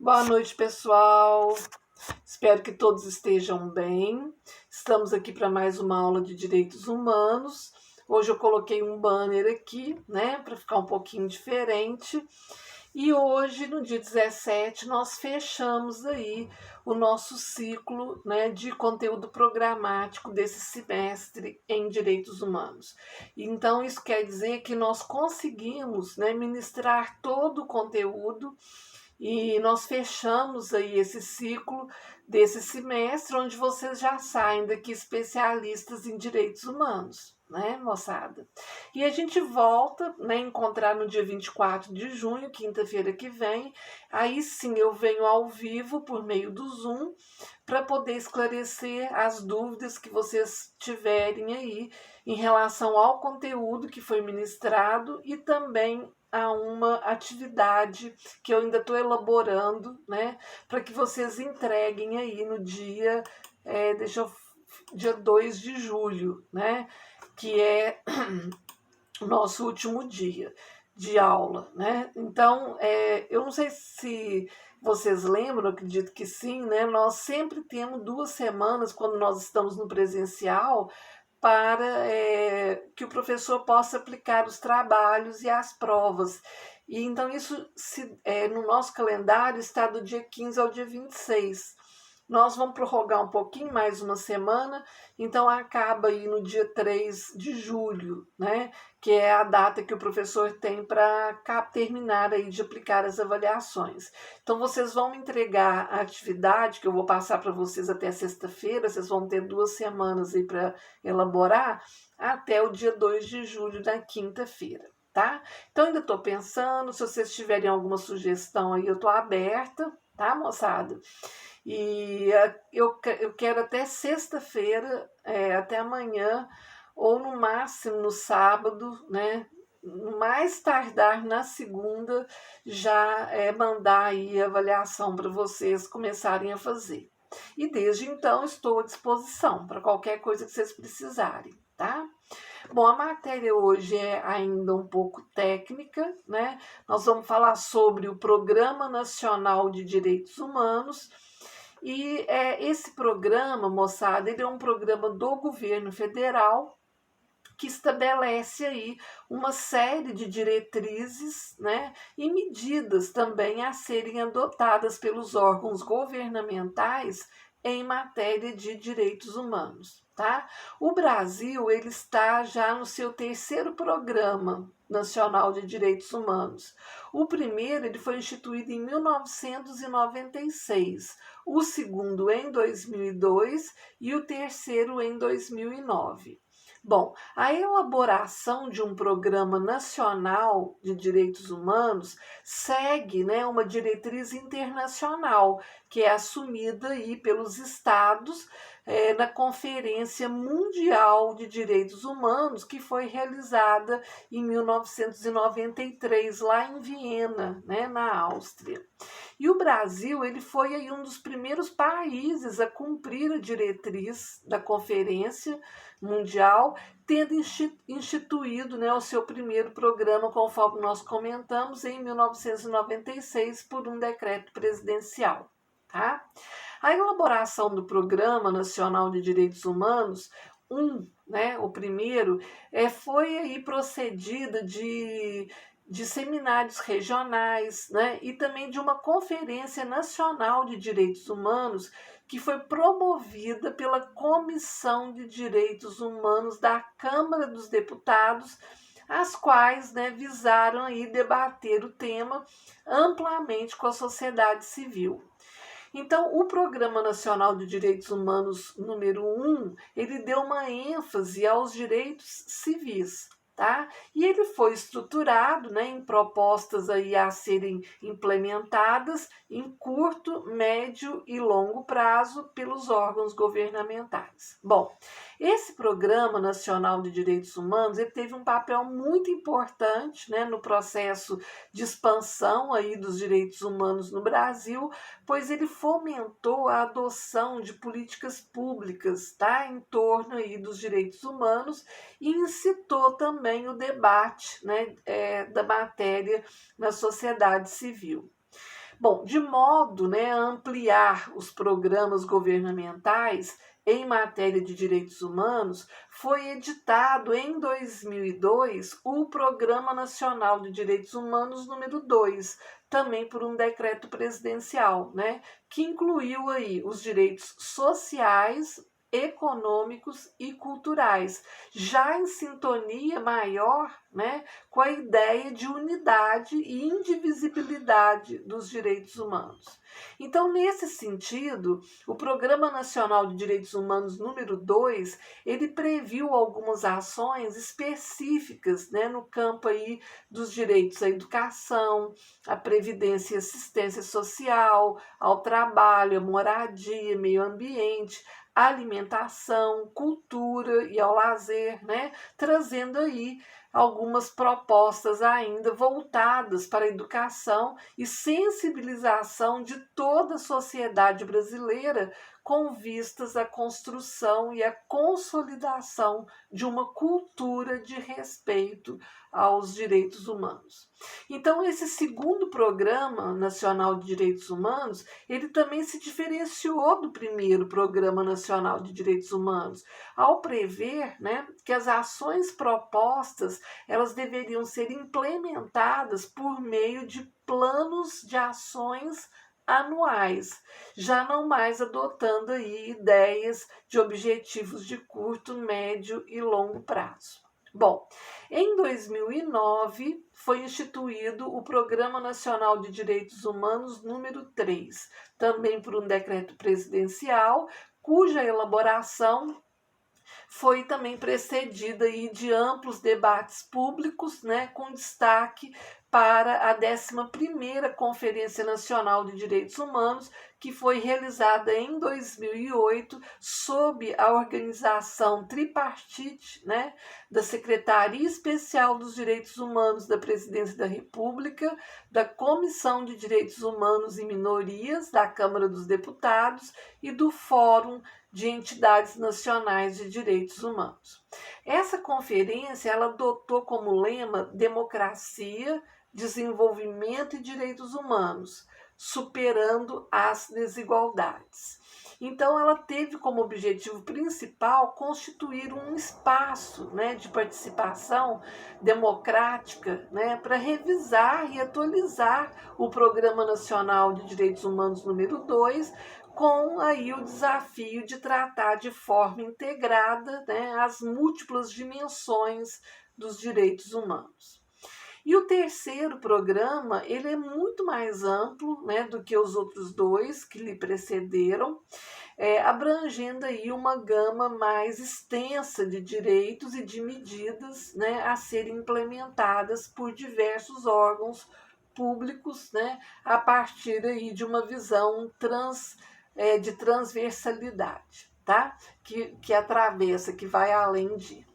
Boa noite, pessoal. Espero que todos estejam bem. Estamos aqui para mais uma aula de direitos humanos. Hoje eu coloquei um banner aqui, né, para ficar um pouquinho diferente. E hoje, no dia 17, nós fechamos aí o nosso ciclo, né, de conteúdo programático desse semestre em direitos humanos. Então, isso quer dizer que nós conseguimos, né, ministrar todo o conteúdo e nós fechamos aí esse ciclo desse semestre, onde vocês já saem daqui especialistas em direitos humanos, né, moçada? E a gente volta, né, encontrar no dia 24 de junho, quinta-feira que vem. Aí sim eu venho ao vivo por meio do Zoom para poder esclarecer as dúvidas que vocês tiverem aí em relação ao conteúdo que foi ministrado e também a uma atividade que eu ainda estou elaborando, né, para que vocês entreguem aí no dia, dia 2 de julho, né, que é o nosso último dia de aula, né? Então, eu não sei se vocês lembram, acredito que sim, né? Nós sempre temos 2 semanas, quando nós estamos no presencial, para que o professor possa aplicar os trabalhos e as provas. E então, isso no nosso calendário está do dia 15 ao dia 26. Nós vamos prorrogar um pouquinho, mais uma semana, então acaba aí no dia 3 de julho, né? Que é a data que o professor tem para terminar aí de aplicar as avaliações. Então, vocês vão entregar a atividade que eu vou passar para vocês até sexta-feira, vocês vão ter 2 semanas aí para elaborar, até o dia 2 de julho, da quinta-feira, tá? Então, ainda estou pensando, se vocês tiverem alguma sugestão aí, eu estou aberta, tá, moçada? E eu quero até sexta-feira, até amanhã, ou no máximo no sábado, né? No mais tardar na segunda, já mandar aí a avaliação para vocês começarem a fazer. E desde então estou à disposição para qualquer coisa que vocês precisarem, tá? Bom, a matéria hoje é ainda um pouco técnica, né? Nós vamos falar sobre o Programa Nacional de Direitos Humanos. E esse programa, moçada, ele é um programa do governo federal que estabelece aí uma série de diretrizes, né, e medidas também a serem adotadas pelos órgãos governamentais em matéria de direitos humanos, tá? O Brasil, ele está já no seu terceiro programa nacional de direitos humanos. O primeiro, ele foi instituído em 1996, o segundo em 2002 e o terceiro em 2009. Bom, a elaboração de um programa nacional de direitos humanos segue, né, uma diretriz internacional que é assumida aí pelos estados na Conferência Mundial de Direitos Humanos, que foi realizada em 1993 lá em Viena, né, na Áustria. E o Brasil, ele foi aí um dos primeiros países a cumprir a diretriz da Conferência Mundial, tendo instituído, né, o seu primeiro programa, conforme nós comentamos, em 1996, por um decreto presidencial. Tá? A elaboração do Programa Nacional de Direitos Humanos, né, o primeiro, foi aí procedida de seminários regionais, né, e também de uma Conferência Nacional de Direitos Humanos, que foi promovida pela Comissão de Direitos Humanos da Câmara dos Deputados, as quais, né, visaram aí debater o tema amplamente com a sociedade civil. Então, o Programa Nacional de Direitos Humanos número 1, ele deu uma ênfase aos direitos civis, tá? E ele foi estruturado, né, em propostas aí a serem implementadas em curto, médio e longo prazo pelos órgãos governamentais. Bom, esse Programa Nacional de Direitos Humanos, ele teve um papel muito importante, né, no processo de expansão aí dos direitos humanos no Brasil, pois ele fomentou a adoção de políticas públicas, tá, em torno aí dos direitos humanos e incitou também o debate, né, da matéria na sociedade civil. Bom, de modo, né, a ampliar os programas governamentais em matéria de direitos humanos, foi editado em 2002 o Programa Nacional de Direitos Humanos número 2, também por um decreto presidencial, né, que incluiu aí os direitos sociais, econômicos e culturais, já em sintonia maior, né, com a ideia de unidade e indivisibilidade dos direitos humanos. Então, nesse sentido, o Programa Nacional de Direitos Humanos número 2, ele previu algumas ações específicas, né, no campo aí dos direitos à educação, à previdência e assistência social, ao trabalho, à moradia, meio ambiente, alimentação, cultura e ao lazer, né? Trazendo aí algumas propostas ainda voltadas para a educação e sensibilização de toda a sociedade brasileira com vistas à construção e à consolidação de uma cultura de respeito aos direitos humanos. Então, esse segundo Programa Nacional de Direitos Humanos, ele também se diferenciou do primeiro Programa Nacional de Direitos Humanos, ao prever, né, que as ações propostas elas deveriam ser implementadas por meio de planos de ações anuais, já não mais adotando aí ideias de objetivos de curto, médio e longo prazo. Bom, em 2009 foi instituído o Programa Nacional de Direitos Humanos número 3, também por um decreto presidencial, cuja elaboração foi também precedida aí de amplos debates públicos, né, com destaque para a 11ª Conferência Nacional de Direitos Humanos, que foi realizada em 2008 sob a organização tripartite, né, da Secretaria Especial dos Direitos Humanos da Presidência da República, da Comissão de Direitos Humanos e Minorias da Câmara dos Deputados e do Fórum de Entidades Nacionais de Direitos Humanos. Essa conferência ela adotou como lema democracia, desenvolvimento e direitos humanos, superando as desigualdades. Então, ela teve como objetivo principal constituir um espaço, né, de participação democrática, né, para revisar e atualizar o Programa Nacional de Direitos Humanos número 2, com aí o desafio de tratar de forma integrada, né, as múltiplas dimensões dos direitos humanos. E o terceiro programa, ele é muito mais amplo, né, do que os outros dois que lhe precederam, abrangendo aí uma gama mais extensa de direitos e de medidas, né, a serem implementadas por diversos órgãos públicos, né, a partir aí de uma visão de transversalidade, tá? Que atravessa, que vai além de.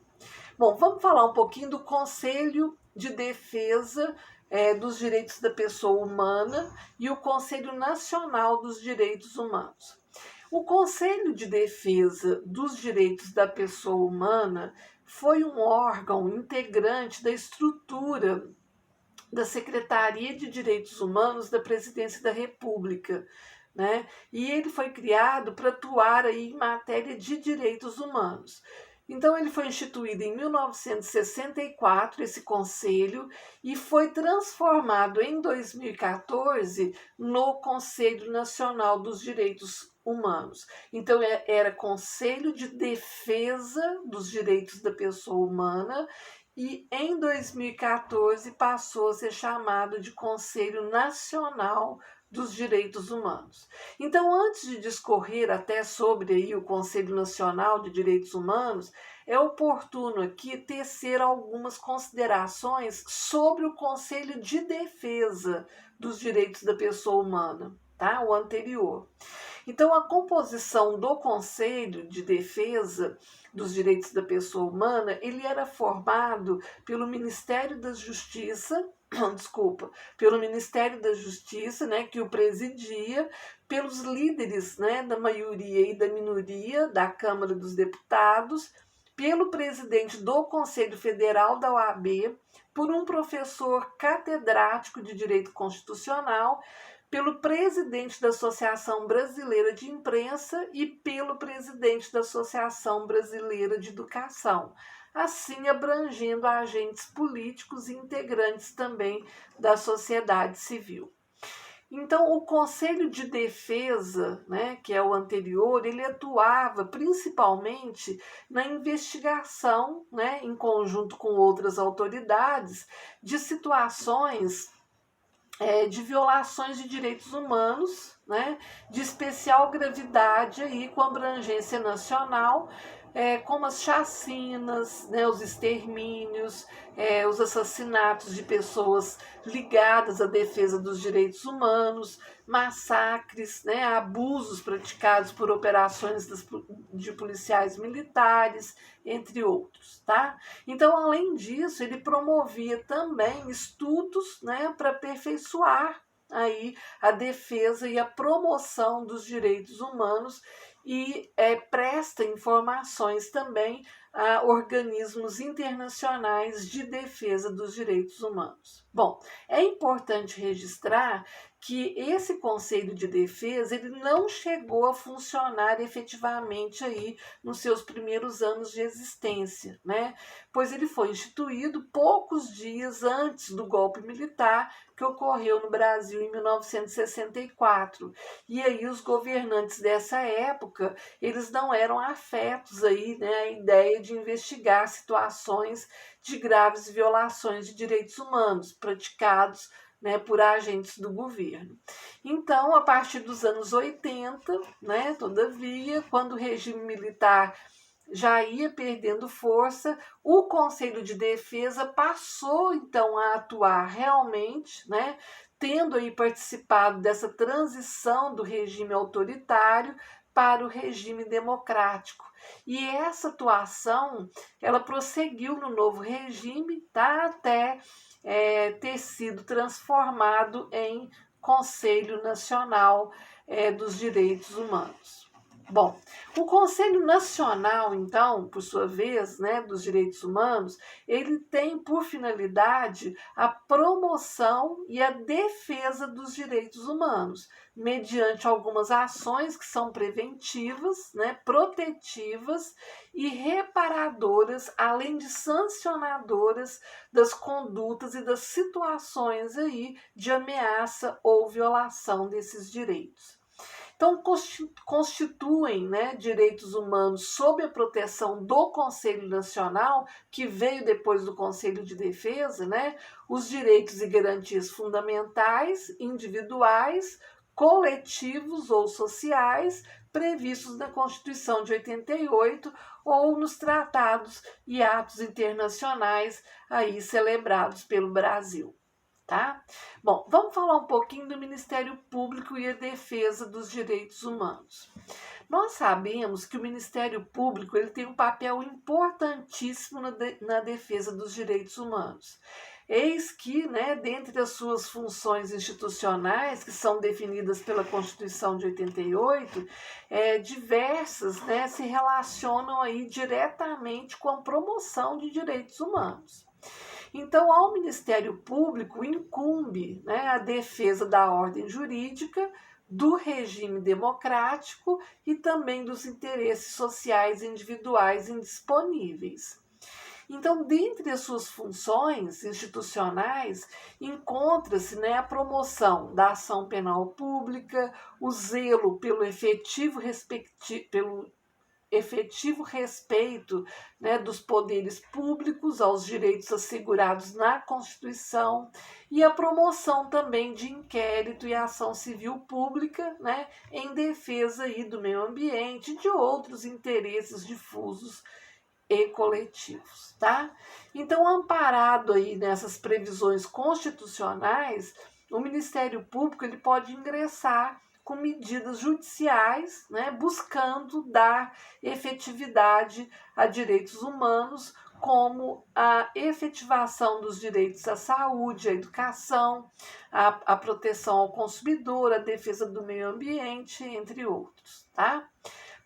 Bom, vamos falar um pouquinho do Conselho de Defesa dos Direitos da Pessoa Humana e o Conselho Nacional dos Direitos Humanos. O Conselho de Defesa dos Direitos da Pessoa Humana foi um órgão integrante da estrutura da Secretaria de Direitos Humanos da Presidência da República, né? E ele foi criado para atuar aí em matéria de direitos humanos. Então, ele foi instituído em 1964, esse conselho, e foi transformado em 2014 no Conselho Nacional dos Direitos Humanos. Então, era Conselho de Defesa dos Direitos da Pessoa Humana e, em 2014, passou a ser chamado de Conselho Nacional dos Direitos Humanos. Então, antes de discorrer até sobre aí o Conselho Nacional de Direitos Humanos, é oportuno aqui tecer algumas considerações sobre o Conselho de Defesa dos Direitos da Pessoa Humana, tá? O anterior. Então, a composição do Conselho de Defesa dos Direitos da Pessoa Humana, ele era formado pelo Ministério da Justiça, pelo Ministério da Justiça, né, que o presidia, pelos líderes, né, da maioria e da minoria da Câmara dos Deputados, pelo presidente do Conselho Federal da OAB, por um professor catedrático de Direito Constitucional, pelo presidente da Associação Brasileira de Imprensa e pelo presidente da Associação Brasileira de Educação, assim abrangendo agentes políticos e integrantes também da sociedade civil. Então, o Conselho de Defesa, né, que é o anterior, ele atuava principalmente na investigação, né, em conjunto com outras autoridades, de situações de violações de direitos humanos, né, de especial gravidade aí, com abrangência nacional, como as chacinas, né, os extermínios, os assassinatos de pessoas ligadas à defesa dos direitos humanos, massacres, né, abusos praticados por operações de policiais militares, entre outros, tá? Então, além disso, ele promovia também estudos, né, para aperfeiçoar aí a defesa e a promoção dos direitos humanos e presta informações também a organismos internacionais de defesa dos direitos humanos. Bom, é importante registrar que esse Conselho de Defesa ele não chegou a funcionar efetivamente aí nos seus primeiros anos de existência, né? Pois ele foi instituído poucos dias antes do golpe militar que ocorreu no Brasil em 1964. E aí os governantes dessa época, eles não eram afetos aí, né, à ideia de investigar situações de graves violações de direitos humanos praticados, né, por agentes do governo. Então, a partir dos anos 80, né, todavia, quando o regime militar já ia perdendo força, o Conselho de Defesa passou então a atuar realmente, né, tendo aí participado dessa transição do regime autoritário para o regime democrático. E essa atuação, ela prosseguiu no novo regime, tá, até ter sido transformado em Conselho Nacional dos Direitos Humanos. Bom, o Conselho Nacional, então, por sua vez, né, dos Direitos Humanos, ele tem por finalidade a promoção e a defesa dos direitos humanos, mediante algumas ações que são preventivas, né, protetivas e reparadoras, além de sancionadoras das condutas e das situações aí de ameaça ou violação desses direitos. Então, constituem, né, direitos humanos sob a proteção do Conselho Nacional, que veio depois do Conselho de Defesa, né, os direitos e garantias fundamentais, individuais, coletivos ou sociais, previstos na Constituição de 88 ou nos tratados e atos internacionais aí celebrados pelo Brasil. Tá? Bom, vamos falar um pouquinho do Ministério Público e a defesa dos direitos humanos. Nós sabemos que o Ministério Público ele tem um papel importantíssimo na defesa dos direitos humanos. Eis que, né, dentre as suas funções institucionais, que são definidas pela Constituição de 88, diversas, né, se relacionam aí diretamente com a promoção de direitos humanos. Então, ao Ministério Público incumbe, né, a defesa da ordem jurídica, do regime democrático e também dos interesses sociais individuais indisponíveis. Então, dentre as suas funções institucionais, encontra-se, né, a promoção da ação penal pública, o zelo pelo efetivo respeito, né, dos poderes públicos aos direitos assegurados na Constituição e a promoção também de inquérito e ação civil pública, né, em defesa aí do meio ambiente e de outros interesses difusos e coletivos, tá? Então, amparado aí nessas previsões constitucionais, o Ministério Público ele pode ingressar com medidas judiciais, né, buscando dar efetividade a direitos humanos, como a efetivação dos direitos à saúde, à educação, a proteção ao consumidor, a defesa do meio ambiente, entre outros, tá?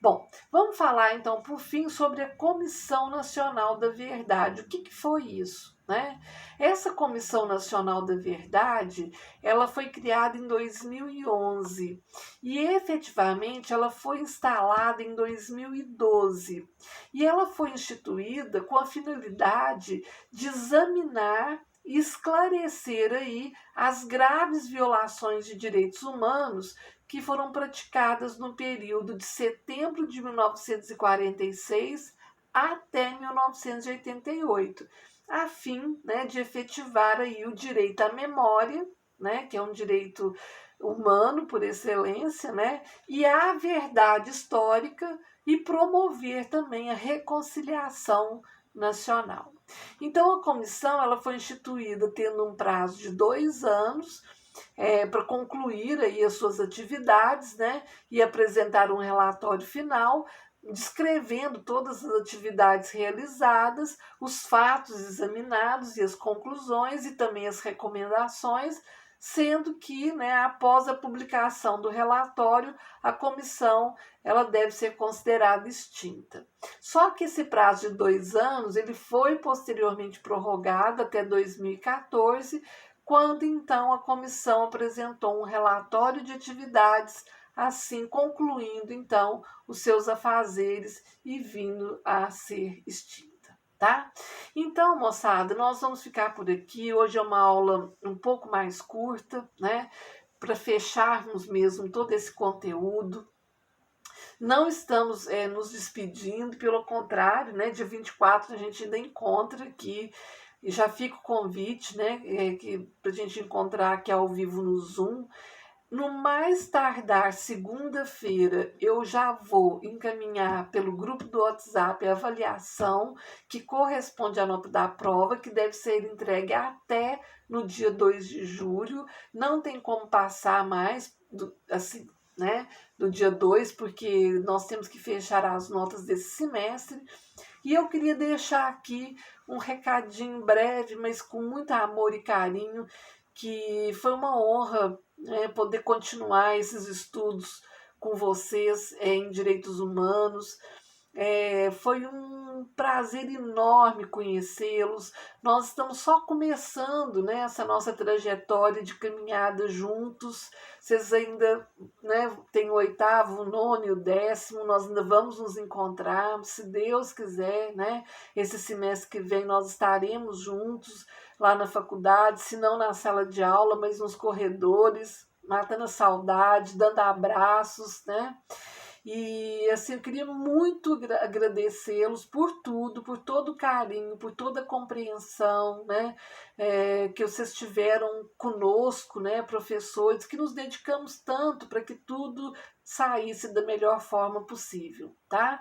Bom, vamos falar então, por fim, sobre a Comissão Nacional da Verdade. O que foi isso? né? Essa Comissão Nacional da Verdade, ela foi criada em 2011 e efetivamente ela foi instalada em 2012. E ela foi instituída com a finalidade de examinar e esclarecer aí as graves violações de direitos humanos que foram praticadas no período de setembro de 1946 até 1988, a fim, né, de efetivar aí o direito à memória, né, que é um direito humano por excelência, né, e à verdade histórica e promover também a reconciliação nacional. Então a comissão ela foi instituída tendo um prazo de 2 anos para concluir aí as suas atividades, né, e apresentar um relatório final descrevendo todas as atividades realizadas, os fatos examinados e as conclusões e também as recomendações, sendo que, né, após a publicação do relatório, a comissão ela deve ser considerada extinta. Só que esse prazo de 2 anos ele foi posteriormente prorrogado até 2014, quando então a comissão apresentou um relatório de atividades, assim concluindo então os seus afazeres e vindo a ser extinta, tá? Então, moçada, nós vamos ficar por aqui. Hoje é uma aula um pouco mais curta, né? Para fecharmos mesmo todo esse conteúdo. Não estamos nos despedindo, pelo contrário, né? Dia 24 a gente ainda encontra aqui. E já fica o convite, né? Para a gente encontrar aqui ao vivo no Zoom. No mais tardar segunda-feira, eu já vou encaminhar pelo grupo do WhatsApp a avaliação que corresponde à nota da prova, que deve ser entregue até no dia 2 de julho. Não tem como passar mais assim, né, do dia 2, porque nós temos que fechar as notas desse semestre. E eu queria deixar aqui um recadinho breve, mas com muito amor e carinho, que foi uma honra poder continuar esses estudos com vocês em direitos humanos. Foi um prazer enorme conhecê-los. Nós estamos só começando, né, essa nossa trajetória de caminhada juntos. Vocês ainda, né, têm o 8º, o 9º e o 10º. Nós ainda vamos nos encontrar, se Deus quiser, né? Esse semestre que vem nós estaremos juntos lá na faculdade, se não na sala de aula, mas nos corredores, matando a saudade, dando abraços, né? E assim, eu queria muito agradecê-los por tudo, por todo o carinho, por toda a compreensão, né, que vocês tiveram conosco, né, professores, que nos dedicamos tanto para que tudo saísse da melhor forma possível, tá?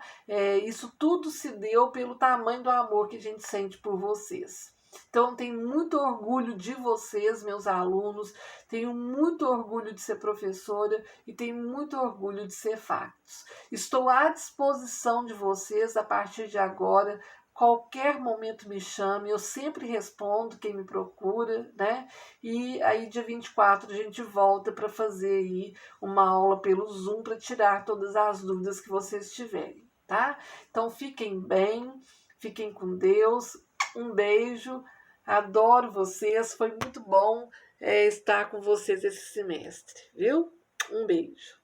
Isso tudo se deu pelo tamanho do amor que a gente sente por vocês. Então, tenho muito orgulho de vocês, meus alunos, tenho muito orgulho de ser professora e tenho muito orgulho de ser Factos. Estou à disposição de vocês a partir de agora. Qualquer momento me chame, eu sempre respondo quem me procura, né? E aí, dia 24, a gente volta para fazer aí uma aula pelo Zoom para tirar todas as dúvidas que vocês tiverem, tá? Então, fiquem bem, fiquem com Deus. Um beijo, adoro vocês, foi muito bom estar com vocês esse semestre, viu? Um beijo.